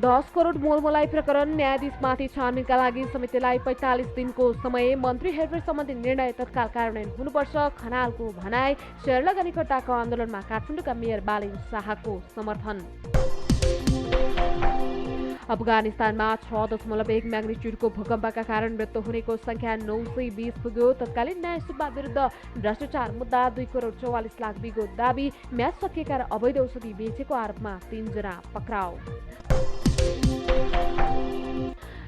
10 करोड मोलमोलाई प्रकरण न्यायाधीशमाथि छानबिनका लागि समितिलाई 45 दिनको समय। मन्त्री हेरफेर सम्बन्धी निर्णय तत्काल कार्यान्वयन हुनुपर्छ। खनालको भनाई। शेयर लगानीकर्ताको आन्दोलनमा काठमाडौँका मेयर बालिन शाहको समर्थन। अफगानिस्तानमा 6.1 म्याग्निट्युडको भूकम्पका कारण मृत्यु हुनेको संख्या 920 पुग्यो। तत्कालीन न्याय सुब्बा विरुद्ध भ्रष्टाचार मुद्दा 2 करोड 44 लाख बिगो दाबी। म्याच सकिएका र अवैध औषधि बेचेको आरोपमा 3 जना पक्राउ।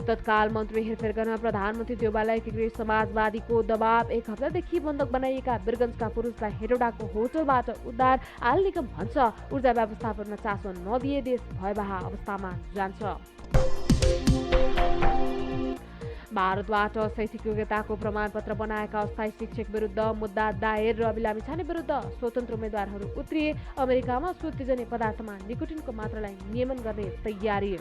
तत्काल मन्त्री हेरफेर गर्न प्रधानमन्त्री देउवालाई एकीकृत समाजवादीको दबाव। 1 हप्तादेखि बन्धक बनाइएका वीरगञ्जका पुरुषलाई हेटौडाको होटलबाट उद्धार। आयल निगम भन्छ ऊर्जा व्यवस्थापनमा चासो नदिए देश भयवह अवस्थामा जान्छ। भारतबाट शैक्षिक योग्यताको प्रमाणपत्र बनाएका अस्थायी शिक्षक विरुद्ध मुद्दा दायर। रवि लामिछाने विरुद्ध स्वतन्त्र उम्मेद्वारहरू उत्रिए। अमेरिकामा सुत्तेजन्य पदार्थमा निकोटिनको मात्रालाई नियमन गर्ने तयारी।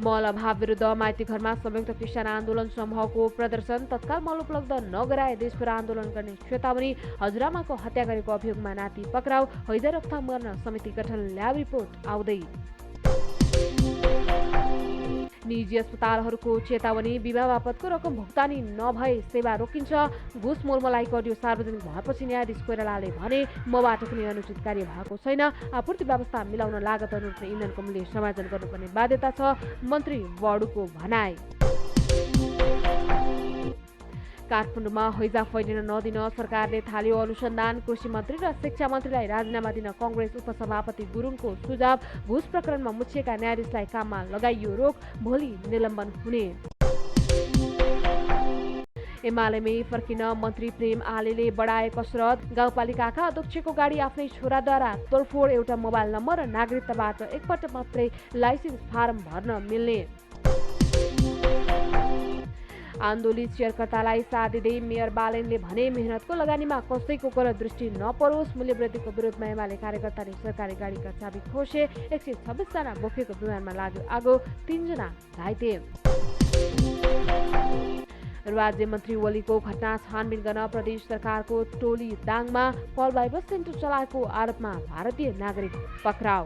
मल अभाव विरुद्ध माइती घरमा संयुक्त किसान आन्दोलन समूहको प्रदर्शन। तत्काल मल उपलब्ध नगराए देशभर आन्दोलन गर्ने चेतावनी। हजुरआमाको हत्या गरेको अभियोगमा नाति पक्राउ। हैजा रोकथाम गर्न समिति गठन। ल्याब रिपोर्ट आउँदै। निजी अस्पतालहरूको चेतावनी। बिमा बापतको रकम भुक्तानी नभए सेवा रोकिन्छ। घुस मोलमलाइको अडियो सार्वजनिक भएपछि न्यायाधीश कोइरालाले भने मबाट कुनै अनुचित कार्य भएको छैन। आपूर्ति व्यवस्था मिलाउन लागत अनुरूप इन्धनको मूल्य समायोजन गर्नुपर्ने बाध्यता छ। मन्त्री बडुको भनाई। काठमाडौँमा हैजा फैलिन नदिन सरकारले थाल्यो अनुसन्धान। कृषि मन्त्री र शिक्षा मन्त्रीलाई राजीनामा दिन कङ्ग्रेस उपसभापति गुरुङको सुझाव। घुस प्रकरणमा मुछिएका न्यायाधीशलाई काममा लगाइयो रोक। भोलि निलम्बन हुने। एमालेमै फर्किन मन्त्री प्रेम आलेले बढाए कसरत। गाउँपालिकाका अध्यक्षको गाडी आफ्नै छोराद्वारा तोडफोड। एउटा मोबाइल नम्बर र नागरिकताबाट एकपल्ट मात्रै लाइसेन्स फारम भर्न मिल्ने। आन्दोलित शेयरकर्तालाई साथ दिँदै मेयर बालेनले भने मेहनतको लगानीमा कसैको गलत दृष्टि नपरोस्। मूल्यवृद्धिको विरोधमा एमाले कार्यकर्ताले सरकारी गाडीका चाबी खोसे। 126 जना बोकेको विमानमा लाग्यो आगो। 3 जना घाइते। राज्य मन्त्री ओलीको घटना छानबिन गर्न प्रदेश सरकारको टोली दाङमा। कल बाइबस सेन्टर चलाएको आरोपमा भारतीय नागरिक पक्राउ।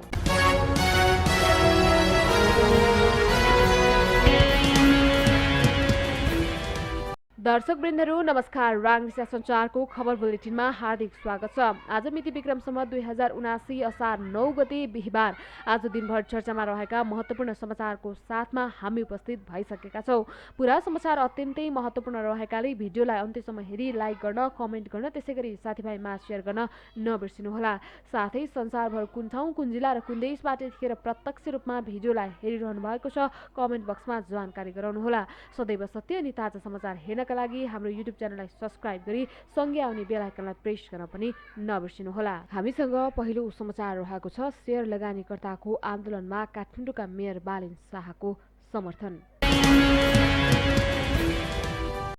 दर्शकवृन्दहरू नमस्कार। राङ्गिसा सञ्चारको खबर बुलेटिनमा हार्दिक स्वागत छ। आज मिति विक्रम सम्वत 2079 असार 9 गते बिहिबार। आज दिनभर चर्चामा रहेका महत्त्वपूर्ण समाचारको साथमा हामी उपस्थित भइसकेका छौँ। पुरा समाचार अत्यन्तै महत्त्वपूर्ण रहेकाले भिडियोलाई अन्त्यसम्म हेरी लाइक गर्न, कमेन्ट गर्न, त्यसैगरी साथीभाइमा सेयर गर्न नबिर्सिनुहोला। साथै संसारभर कुन ठाउँ, कुन जिल्ला र कुन देशबाट यतिखेर प्रत्यक्ष रूपमा भिडियोलाई हेरिरहनु भएको छ कमेन्ट बक्समा जानकारी गराउनुहोला। सदैव सत्य अनि ताजा समाचार हेर्नका लागि हाम्रो युट्युब च्यानललाई सब्स्क्राइब गरी सँगै आउने बेल आइकनलाई प्रेस गर्न पनि नबिर्सिनुहोला। हामीसँग पहिलो समाचार रहेको छ शेयर लगानीकर्ताको आन्दोलनमा काठमाडौँका मेयर बालिन शाहको समर्थन।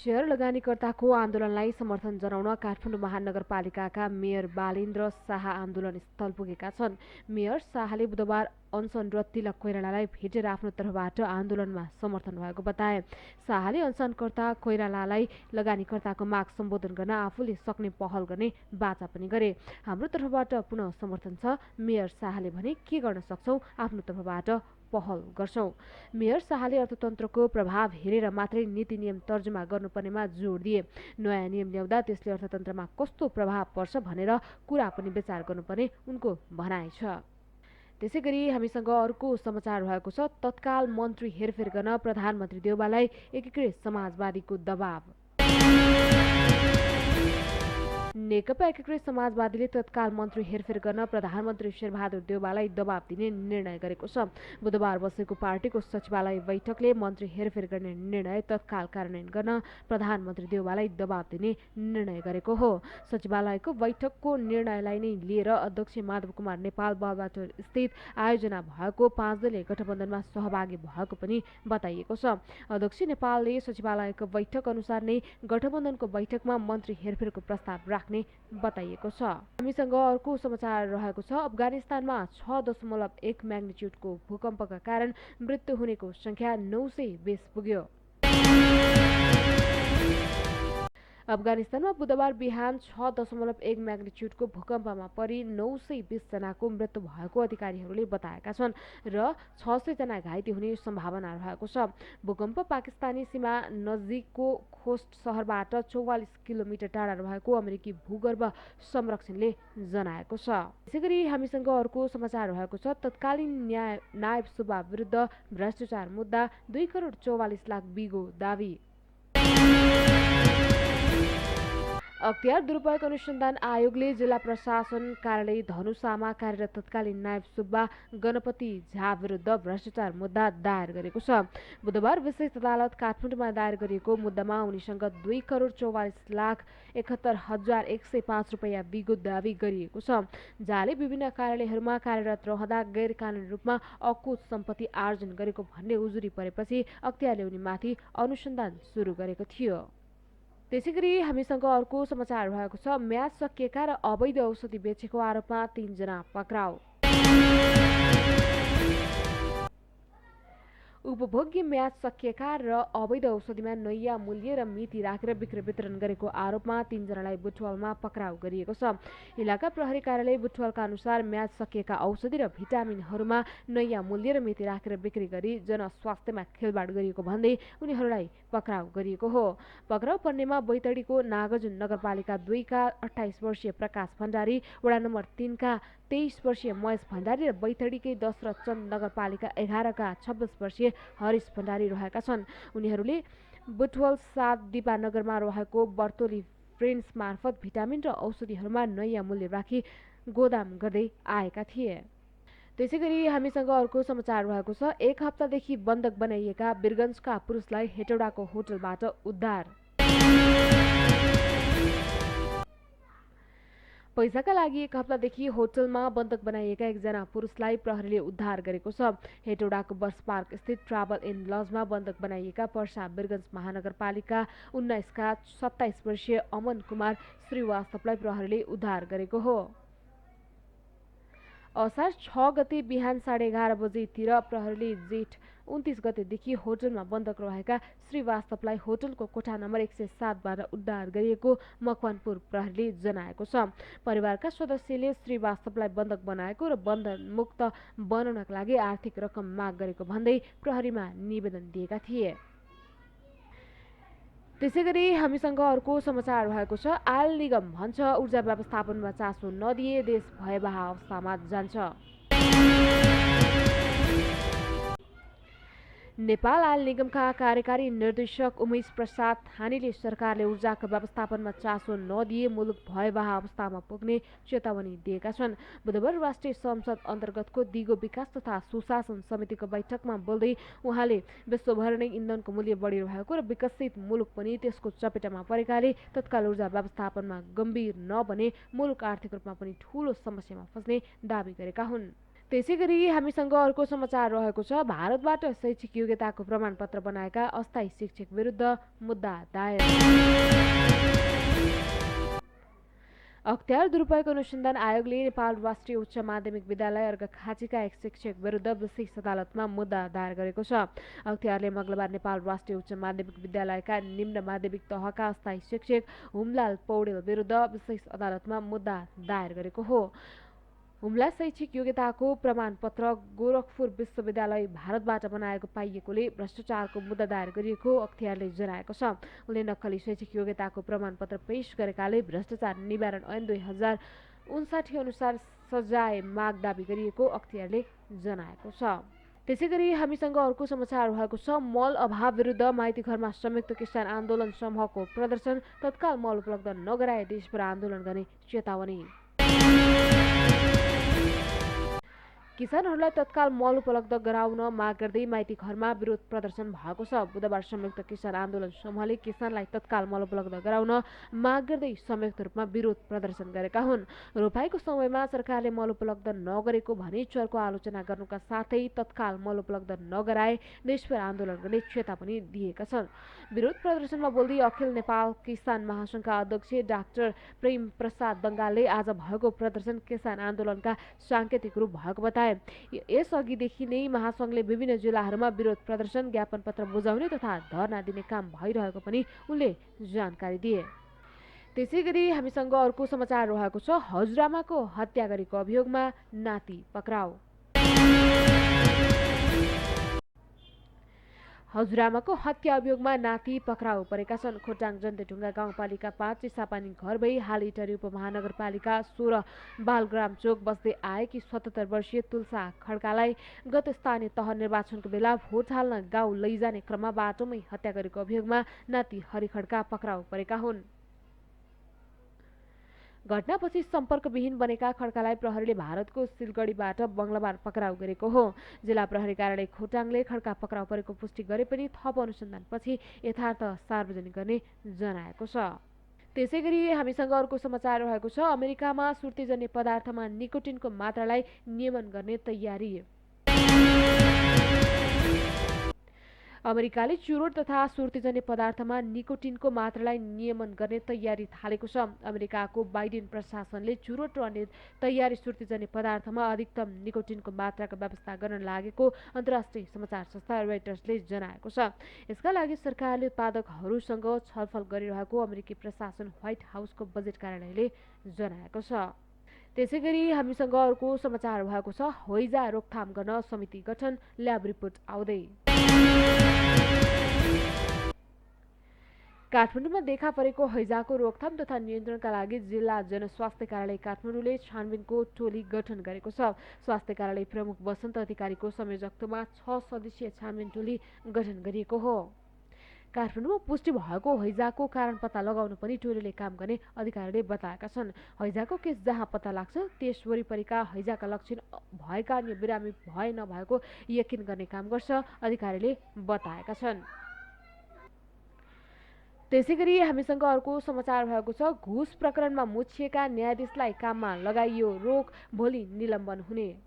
शेयर लगानीकर्ताको आन्दोलनलाई समर्थन जनाउन काठमाडौँ महानगरपालिकाका मेयर बालेन्द्र शाह आन्दोलन स्थल पुगेका छन्। मेयर शाहले बुधबार अनसनरत तिलक कोइरालालाई भेटेर आफ्नो तर्फबाट आन्दोलनमा समर्थन भएको बताए। शाहले अनसनकर्ता कोइरालालाई लगानीकर्ताको माग सम्बोधन गर्न आफूले सक्ने पहल गर्ने बाचा पनि गरे। हाम्रो तर्फबाट पुनः समर्थन छ। मेयर शाहले भने के गर्न सक्छौँ, आफ्नो तर्फबाट पहल गर्छौँ। मेयर शाहले अर्थतन्त्रको प्रभाव हेरेर मात्रै नीति नियम तर्जुमा गर्नुपर्नेमा जोड दिए। नयाँ नियम ल्याउँदा त्यसले अर्थतन्त्रमा कस्तो प्रभाव पर्छ भनेर कुरा पनि विचार गर्नुपर्ने उनको भनाइ छ। त्यसैगरी हामीसँग अर्को समाचार रहेको छ तत्काल मन्त्री हेरफेर गर्न प्रधानमन्त्री देउवालाई एकीकृत समाजवादीको दबाव। नेकपा एकीकृत समाजवादीले तत्काल मन्त्री हेरफेर गर्न प्रधानमन्त्री शेरबहादुर देउवालाई दबाब दिने निर्णय गरेको छ। बुधबार बसेको पार्टीको सचिवालय बैठकले मन्त्री हेरफेर गर्ने निर्णय तत्काल कार्यान्वयन गर्न प्रधानमन्त्री देउवालाई दबाब दिने निर्णय गरेको हो। सचिवालयको बैठकको निर्णयलाई नै लिएर अध्यक्ष माधव कुमार नेपाल बलबाट स्थित आयोजना भएको 5 दलीय गठबन्धनमा सहभागी भएको पनि बताइएको छ। अध्यक्ष नेपालले सचिवालयको बैठक अनुसार नै गठबन्धनको बैठकमा मन्त्री हेरफेरको प्रस्ताव राख्ने बताइएको छ। हामीसँग अर्को समाचार रहेको छ अफगानिस्तानमा 6.1 म्याग्निट्युडको भूकम्पका कारण मृत्यु हुनेको संख्या 920 पुग्यो। अफगानिस्तानमा बुधबार बिहान 6.1 म्याग्निच्युडको भूकम्पमा परि 920 जनाको मृत्यु भएको अधिकारीहरूले बताएका छन् र 600 जना घाइते हुने सम्भावना रहेको छ। भूकम्प पाकिस्तानी सीमा नजिकको खोस्ट सहरबाट 44 किलोमिटर टाढा रहेको अमेरिकी भूगर्भ संरक्षणले जनाएको छ। त्यसैगरी हामीसँग अर्को समाचार रहेको छ। तत्कालीन नायब सुब्बा विरुद्ध भ्रष्टाचार मुद्दा 2 करोड 44 लाख बिगो दावी। अख्तियार दुरुपयोग अनुसन्धान आयोगले जिल्ला प्रशासन कार्यालय धनुषामा कार्यरत तत्कालीन नायब सुब्बा गणपति झा विरुद्ध भ्रष्टाचार मुद्दा दायर गरेको छ। बुधबार विशेष अदालत काठमाडौँमा दायर गरिएको मुद्दामा उनीसँग 2 करोड 44 लाख 71,105 रुपियाँ बिगो दावी गरिएको छ। झाले विभिन्न कार्यालयहरूमा कार्यरत रहँदा गैर कानुनी रूपमा अकुत सम्पत्ति आर्जन गरेको भन्ने उजुरी परेपछि अख्तियारले उनीमाथि अनुसन्धान सुरु गरेको थियो। त्यसैगरी हामीसँग अर्को समाचार रहेको छ। म्याच सकिएका र अवैध औषधि बेचेको आरोपमा 3 जना पक्राउ। उपभोग्य म्याच सकिएका र अवैध औषधिमा नयाँ मूल्य र मिति राखेर बिक्री वितरण गरेको आरोपमा 3 जनालाई बुटवलमा पक्राउ गरिएको छ। इलाका प्रहरी कार्यालय बुटवलका अनुसार म्याच सकिएका औषधि र भिटामिनहरूमा नयाँ मूल्य र मिति राखेर बिक्री गरी जनस्वास्थ्यमा खेलवाड गरिएको भन्दै उनीहरूलाई पक्राउ गरिएको हो। पक्राउ पर्नेमा बैतडीको नागजुन नगरपालिका 2 का 28 वर्षीय प्रकाश भण्डारी, वडा नम्बर 3 का 23 वर्षीय महेश भण्डारी र बैतडीकै दशरथचन्द नगरपालिका 11 का 26 वर्षीय हरिश भण्डारी रहेका छन्। उनीहरूले बुटवल 7 दिपानगरमा रहेको बर्तोली फ्रेन्ड्स मार्फत भिटामिन र औषधिहरूमा नयाँ मूल्य राखी गोदाम गर्दै आएका थिए। त्यसैगरी हामीसँग अर्को समाचार रहेको छ। 1 हप्तादेखि बन्धक बनाइएका वीरगञ्जका पुरुषलाई हेटौडाको होटलबाट उद्धार। पैसाका लागि 1 हप्तादेखि होटलमा बन्धक बनाइएका 1 जना पुरुषलाई प्रहरीले उद्धार गरेको छ। हेटौडाको बस पार्क स्थित ट्राभल एन्ड लजमा बन्धक बनाइएका पर्सा वीरगञ्ज महानगरपालिका 19 का 27 वर्षीय अमन कुमार श्रीवास्तवलाई प्रहरीले उद्धार गरेको हो। असार 6 गते बिहान 11:30 बजेतिर प्रहरीले जेठ 29 गतेदेखि होटलमा बन्धक रहेका श्रीवास्तवलाई होटलको कोठा नम्बर 107बाट उद्धार गरिएको मकवानपुर प्रहरीले जनाएको छ। परिवारका सदस्यले श्रीवास्तवलाई बन्धक बनाएको र बन्धनमुक्त बनाउनका लागि आर्थिक रकम माग गरेको भन्दै प्रहरीमा निवेदन दिएका थिए। त्यसैगरी हामीसँग अर्को समाचार रहेको छ। आयल निगम भन्छ ऊर्जा व्यवस्थापनमा चासो नदिए देश भयवह अवस्थामा जान्छ। नेपाल आयल निगमका कार्यकारी निर्देशक उमेश प्रसाद थानीले सरकारले ऊर्जाको व्यवस्थापनमा चासो नदिए मुलुक भयवह अवस्थामा पुग्ने चेतावनी दिएका छन्। बुधबार राष्ट्रिय संसद अन्तर्गतको दिगो विकास तथा सुशासन समितिको बैठकमा बोल्दै उहाँले विश्वभर नै इन्धनको मूल्य बढिरहेको र विकसित मुलुक पनि त्यसको चपेटामा परेकाले तत्काल ऊर्जा व्यवस्थापनमा गम्भीर नबने मुलुक आर्थिक रूपमा पनि ठूलो समस्यामा फस्ने दावी गरेका हुन्। त्यसैगरी हामीसँग अर्को समाचार रहेको छ। भारतबाट शैक्षिक योग्यताको प्रमाणपत्र बनाएका अस्थायी शिक्षक विरुद्ध मुद्दा दायर। अख्तियार दुरुपयोग अनुसन्धान आयोगले नेपाल राष्ट्रिय उच्च माध्यमिक विद्यालय अर्घाखाँचीका एक शिक्षक विरुद्ध विशेष अदालतमा मुद्दा दायर गरेको छ। अख्तियारले मंगलबार नेपाल राष्ट्रिय उच्च माध्यमिक विद्यालयका निम्न माध्यमिक तहका अस्थायी शिक्षक हुमलाल पौडेल विरुद्ध विशेष अदालतमा मुद्दा दायर गरेको हो। हुमला शैक्षिक योग्यताको प्रमाणपत्र गोरखपुर विश्वविद्यालय भारतबाट बनाएको पाइएकोले भ्रष्टाचारको मुद्दा दायर गरिएको अख्तियारले जनाएको छ। उनले नक्कली शैक्षिक योग्यताको प्रमाणपत्र पेश गरेकाले भ्रष्टाचार निवारण ऐन 2059 अनुसार सजाय माग दावी गरिएको अख्तियारले जनाएको छ। त्यसैगरी हामीसँग अर्को समाचार रहेको छ। मल अभाव विरुद्ध माइती घरमा संयुक्त किसान आन्दोलन समूहको प्रदर्शन, तत्काल मल उपलब्ध नगराए देशभर आन्दोलन गर्ने चेतावनी। किसानहरूलाई तत्काल मल उपलब्ध गराउन माग गर्दै माइती घरमा विरोध प्रदर्शन भएको छ। बुधबार संयुक्त किसान आन्दोलन समूहले किसानलाई तत्काल मल उपलब्ध गराउन माग गर्दै संयुक्त रूपमा विरोध प्रदर्शन गरेका हुन्। रोपाईको समयमा सरकारले मल उपलब्ध नगरेको भनी चर्को आलोचना गर्नुका साथै तत्काल मल उपलब्ध नगराए देशभर आन्दोलन गर्ने चेतावनी दिएका छन्। विरोध प्रदर्शनमा बोल्दै अखिल नेपाल किसान महासंघका अध्यक्ष डाक्टर प्रेम प्रसाद दंगालले आज भएको प्रदर्शन किसान आन्दोलनका सांकेतिक रूप भएको बताए। यसअघिदेखि नै महासंघले विभिन्न जिल्लाहरूमा विरोध प्रदर्शन, ज्ञापन पत्र बुझाउने तथा धरना दिने काम भइरहेको पनि उनले जानकारी दिए। त्यसैगरी हामीसँग अर्को समाचार रहेको छ। हजुरआमाको हत्या गरेको अभियोगमा नाति पक्राउ। हजुरआमाको हत्या अभियोगमा नाति पक्राउ परेका छन्। खोटाङ जन्तेढुङ्गा गाउँपालिका 5 चिसापानी घर भई हाल इटहरी उपमहानगरपालिका 16 बालग्राम चोक बस्दै आएकी 77 वर्षीय तुलसा खड्कालाई गत स्थानीय तह निर्वाचनको बेला भोट हाल्न गाउँ लैजाने क्रममा बाटोमै हत्या गरेको अभियोगमा नाति हरि खड्का पक्राउ परेका हुन्। घटनापछि सम्पर्कविहीन बनेका खड्कालाई प्रहरीले भारतको सिलगढीबाट बङ्गलाबार पक्राउ गरेको हो। जिल्ला प्रहरी कार्यालय खोटाङले खड्का पक्राउ परेको पुष्टि गरे पनि थप अनुसन्धानपछि यथार्थ सार्वजनिक गर्ने जनाएको छ। त्यसैगरी हामीसँग अर्को समाचार रहेको छ। अमेरिकामा सुर्तीजन्य पदार्थमा निकोटिनको मात्रालाई नियमन गर्ने तयारी। अमेरिकाले चुरोट तथा सुर्तीजन्य पदार्थमा निकोटिनको मात्रालाई नियमन गर्ने तयारी थालेको छ। अमेरिकाको बाइडेन प्रशासनले चुरोट र अन्य तयारी सुर्तीजन्य पदार्थमा अधिकतम निकोटिनको मात्राको व्यवस्था गर्न लागेको अन्तर्राष्ट्रिय समाचार संस्था रोइटर्सले जनाएको छ। यसका लागि सरकारले उत्पादकहरूसँग छलफल गरिरहेको अमेरिकी प्रशासन व्हाइट हाउसको बजेट कार्यालयले जनाएको छ। त्यसैगरी हामीसँग अर्को समाचार भएको छ। हैजा रोकथाम गर्न समिति गठन, ल्याब रिपोर्ट आउँदै। काठमाडौँमा देखा परेको हैजाको रोकथाम तथा नियन्त्रणका लागि जिल्ला जनस्वास्थ्य कार्यालय काठमाडौँले छानबिनको टोली गठन गरेको छ। स्वास्थ्य कार्यालय प्रमुख वसन्त अधिकारीको संयोजकत्वमा 6 सदस्यीय छानबिन टोली गठन गरिएको हो। काठमाडौँमा पुष्टि भएको हैजाको कारण पत्ता लगाउन पनि टोलीले काम गर्ने अधिकारीले बताएका छन्। हैजाको केस जहाँ पत्ता लाग्छ त्यस वरिपरिका हैजाका लक्षण भएका अन्य बिरामी भए नभएको यकिन गर्ने काम गर्छ, अधिकारीले बताएका छन्। त्यसैगरी हामीसँग अर्को समाचार भएको छ। घुस प्रकरणमा मुछिएका न्यायाधीशलाई काममा लगाइयो रोक, भोलि निलम्बन हुने।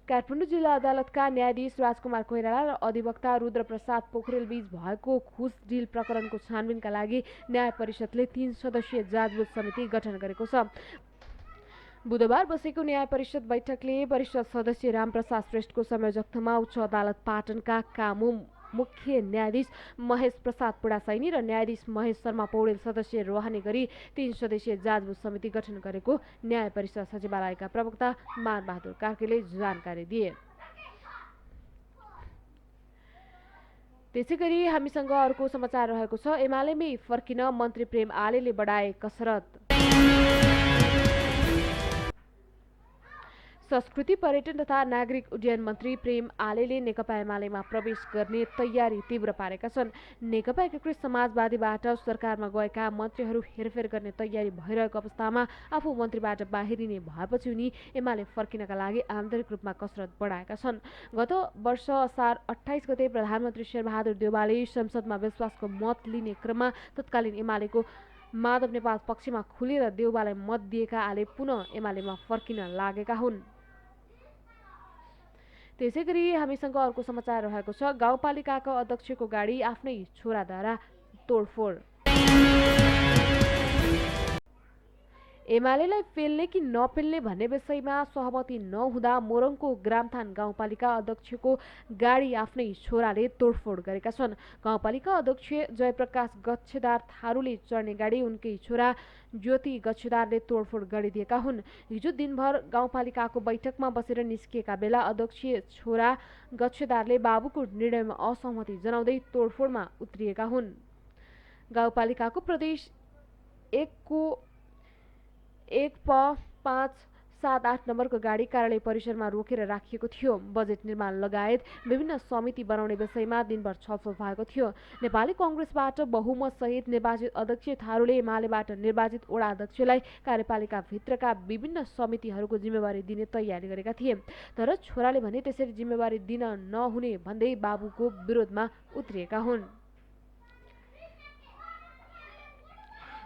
काठमाडौँ जिल्ला अदालतका न्यायाधीश राजकुमार कोइराला र अधिवक्ता रुद्रप्रसाद पोखरेल बीच भएको घुस डिल प्रकरणको छानबिनका लागि न्याय परिषदले 3 सदस्यीय जाँचबुझ समिति गठन गरेको छ। बुधबार बसेको न्याय परिषद बैठकले परिषद सदस्य रामप्रसाद श्रेष्ठको संयोजकत्वमा उच्च अदालत पाटनका कामु मुख्य न्यायाधीश महेश प्रसाद पुडासैनी र न्यायाधीश महेश शर्मा पौडेल सदस्य रहने गरी 3 सदस्यीय जाँचबुझ समिति गठन गरेको न्याय परिषद सचिवालयका प्रवक्ता मानबहादुर कार्कीले जानकारी दिए। त्यसैगरी हामीसँग अर्को समाचार रहेको छ। एमालेमै फर्किन मन्त्री प्रेम आलेले बढाए कसरत। संस्कृति पर्यटन तथा नागरिक उड्डयन मन्त्री प्रेम आलेले नेकपा एमालेमा प्रवेश गर्ने तयारी तीव्र पारेका छन्। नेकपा एकीकृत समाजवादीबाट सरकारमा गएका मन्त्रीहरू हेरफेर गर्ने तयारी भइरहेको अवस्थामा आफू मन्त्रीबाट बाहिरिने भएपछि उनी एमाले फर्किनका लागि आन्तरिक रूपमा कसरत बढाएका छन्। गत वर्ष असार 28 गते प्रधानमन्त्री शेरबहादुर देउवाले संसदमा विश्वासको मत लिने क्रममा तत्कालीन एमालेको माधव नेपाल पक्षमा खुलेर देउवालाई मत दिएका आले पुनः एमालेमा फर्किन लागेका हुन्। त्यसैगरी हामीसँग अर्को समाचार रहेको छ। गाउँपालिकाको अध्यक्षको गाडी आफ्नै छोराद्वारा तोडफोड। एमालेलाई पेल्ने कि नपेल्ने भन्ने विषयमा सहमति नहुँदा मोरङको ग्रामथान गाउँपालिका अध्यक्षको गाडी आफ्नै छोराले तोडफोड गरेका छन्। गाउँपालिका अध्यक्ष जयप्रकाश गच्छेदार थारूले चढ्ने गाडी उनकै छोरा ज्योति गच्छेदारले तोडफोड गरिदिएका हुन्। हिजो दिनभर गाउँपालिकाको बैठकमा बसेर निस्किएका बेला अध्यक्ष छोरा गच्छेदारले बाबुको निर्णयमा असहमति जनाउँदै तोडफोडमा उत्रिएका हुन्। गाउँपालिकाको प्रदेश 1 को 1P578 नम्बरको गाडी कार्यालय परिसरमा रोकेर राखिएको थियो। बजेट निर्माण लगायत विभिन्न समिति बनाउने विषयमा दिनभर छलफल भएको थियो। नेपाली कांग्रेसबाट बहुमत सहित निर्वाचित अध्यक्ष थारूले एमालेबाट निर्वाचित वडा अध्यक्षलाई कार्यपालिका भित्रका विभिन्न समितिहरूको जिम्मेवारी दिने तयारी गरेका थिए। तर छोराले भने त्यसरी जिम्मेवारी दिन नहुने भन्दै बाबुको विरोधमा उत्रिएका हुन्।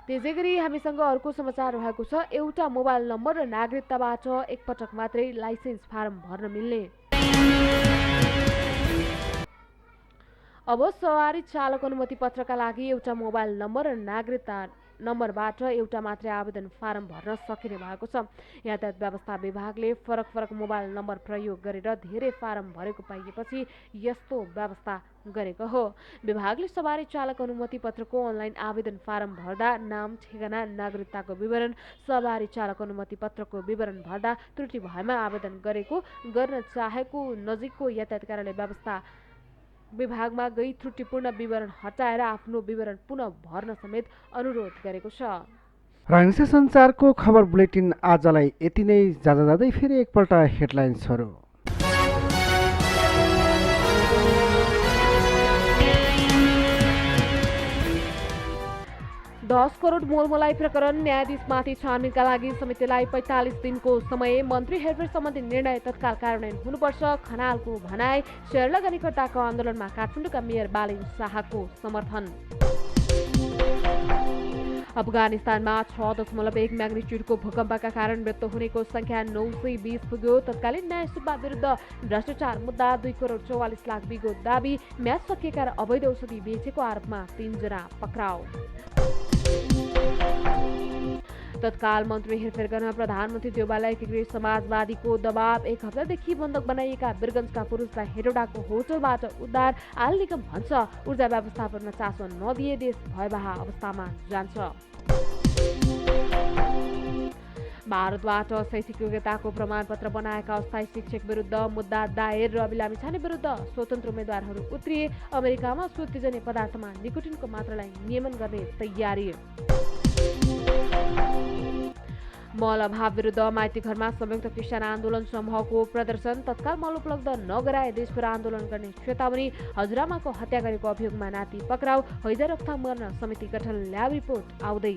त्यसैगरी हामीसँग अर्को समाचार रहेको छ। एउटा मोबाइल नम्बर र नागरिकताबाट एकपटक मात्रै लाइसेन्स फारम भर्न मिल्ने। अब सवारी चालक अनुमति पत्रका लागि एउटा मोबाइल नम्बर र नम्बरबाट एउटा मात्रै आवेदन फारम भर्न सकिने भएको छ। यातायात व्यवस्था विभागले फरक फरक मोबाइल नम्बर प्रयोग गरेर धेरै फारम भरेको पाइएपछि यस्तो व्यवस्था गरेको हो। विभागले सवारी चालक अनुमति पत्रको अनलाइन आवेदन फारम भर्दा नाम, ठेगाना, नागरिकताको विवरण, सवारी चालक अनुमति पत्रको विवरण भर्दा त्रुटि भएमा आवेदन गर्न चाहेको नजिकको यातायात कार्यालय व्यवस्था विभागमा गई त्रुटिपूर्ण विवरण हटाएर आफ्नो विवरण पुनः भर्न समेत अनुरोध गरेको छ। राजनीति सञ्चारको खबर बुलेटिन आजलाई यति नै। जाँदै फेरि एकपल्ट हेडलाइन्सहरू। 10 करोड मोलमोलाई प्रकरण न्यायाधीशमाथि छानबिनका लागि समितिलाई 45 दिनको समय। मन्त्री हेरफेर सम्बन्धी निर्णय तत्काल कार्यान्वयन हुनुपर्छ खनालको भनाई। शेयर लगानीकर्ताको आन्दोलनमा काठमाडौँका मेयर बालिन शाहको समर्थन। अफगानिस्तानमा 6.1 म्याग्निट्युडको भूकम्पका कारण मृत्यु हुनेको संख्या 920 पुग्यो। तत्कालीन न्याय सुब्बा विरुद्ध भ्रष्टाचार मुद्दा 2 करोड 44 लाख बिगो दाबी। म्याच सकिएका र अवैध औषधि बेचेको आरोपमा 3 जना पक्राउ। तत्काल मन्त्री हेरफेर गर्न प्रधानमन्त्री देउवालाई एकीकृत समाजवादीको दबाव। 1 हप्तादेखि बन्दक बनाइएका वीरगञ्जका पुरुषलाई हेटौडाको होटलबाट उद्धार। आयल निगम भन्छ ऊर्जा व्यवस्थापनमा चासो नदिए देश भयवह अवस्थामा जान्छ। भारतबाट शैक्षिक योग्यताको प्रमाणपत्र बनाएका अस्थायी शिक्षक विरुद्ध मुद्दा दायर। रवि लामिछाने विरुद्ध स्वतन्त्र उम्मेद्वारहरू उत्रिए। अमेरिकामा उत्तेजनीय पदार्थमा निकोटिनको मात्रालाई नियमन गर्ने तयारी। मल अभाव विरुद्ध माइतीघरमा संयुक्त किसान आन्दोलन समूहको प्रदर्शन। तत्काल मल उपलब्ध नगराए देशभर आन्दोलन गर्ने चेतावनी। हजुरआमाको हत्या गरेको अभियोगमा नाति पक्राउ। हैजा रोकथाम गर्न समिति गठन ल्याब रिपोर्ट आउँदै।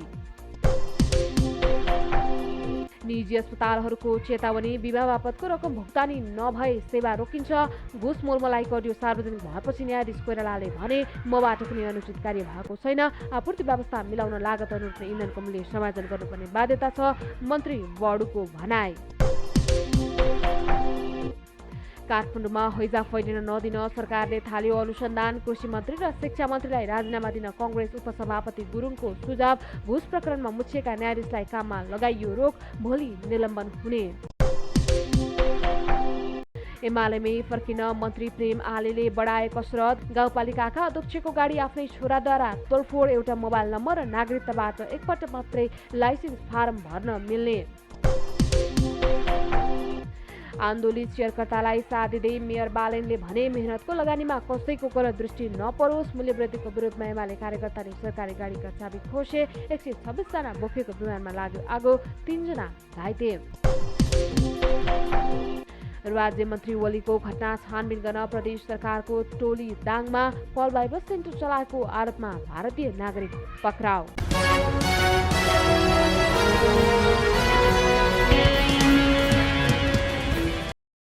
निजी अस्पतालहरूको चेतावनी। बिमा बापतको रकम भुक्तानी नभए सेवा रोकिन्छ। घुस मोलमलाइको अडियो सार्वजनिक भएपछि न्यायाधीश कोइरालाले भने मबाट कुनै अनुचित कार्य भएको छैन। आपूर्ति व्यवस्था मिलाउन लागत अनुरूप इन्धनको मूल्य समायोजन गर्नुपर्ने बाध्यता छ मन्त्री बडुको भनाई। काठमाडौँमा हैजा फैलिन नदिन सरकारले थाल्यो अनुसन्धान। कृषि मन्त्री र शिक्षा मन्त्रीलाई राजीनामा दिन कङ्ग्रेस उपसभापति गुरुङको सुझाव। घुस प्रकरणमा मुछिएका न्यायाधीशलाई काममा लगाइयो रोक। भोलि निलम्बन हुने। एमालेमै फर्किन मन्त्री प्रेम आलेले बढाए कसरत। गाउँपालिकाका अध्यक्षको गाडी आफ्नै छोराद्वारा तोडफोड। एउटा मोबाइल नम्बर र नागरिकताबाट एकपल्ट मात्रै लाइसेन्स फारम भर्न मिल्ने। आन्दोलित शेयरकर्तालाई साथ दिँदै मेयर बालेनले भने मेहनतको लगानीमा कसैको गलत दृष्टि नपरोस्। मूल्यवृद्धिको विरोधमा एमाले कार्यकर्ताले सरकारी गाडीका चाबी खोसे। 126 जना बोकेको विमानमा लाग्यो आगो। 3 जना घाइते। राज्य मन्त्री ओलीको घटना छानबिन गर्न प्रदेश सरकारको टोली दाङमा। पल बाइबस सेन्टर चलाएको आरोपमा भारतीय नागरिक पक्राउ।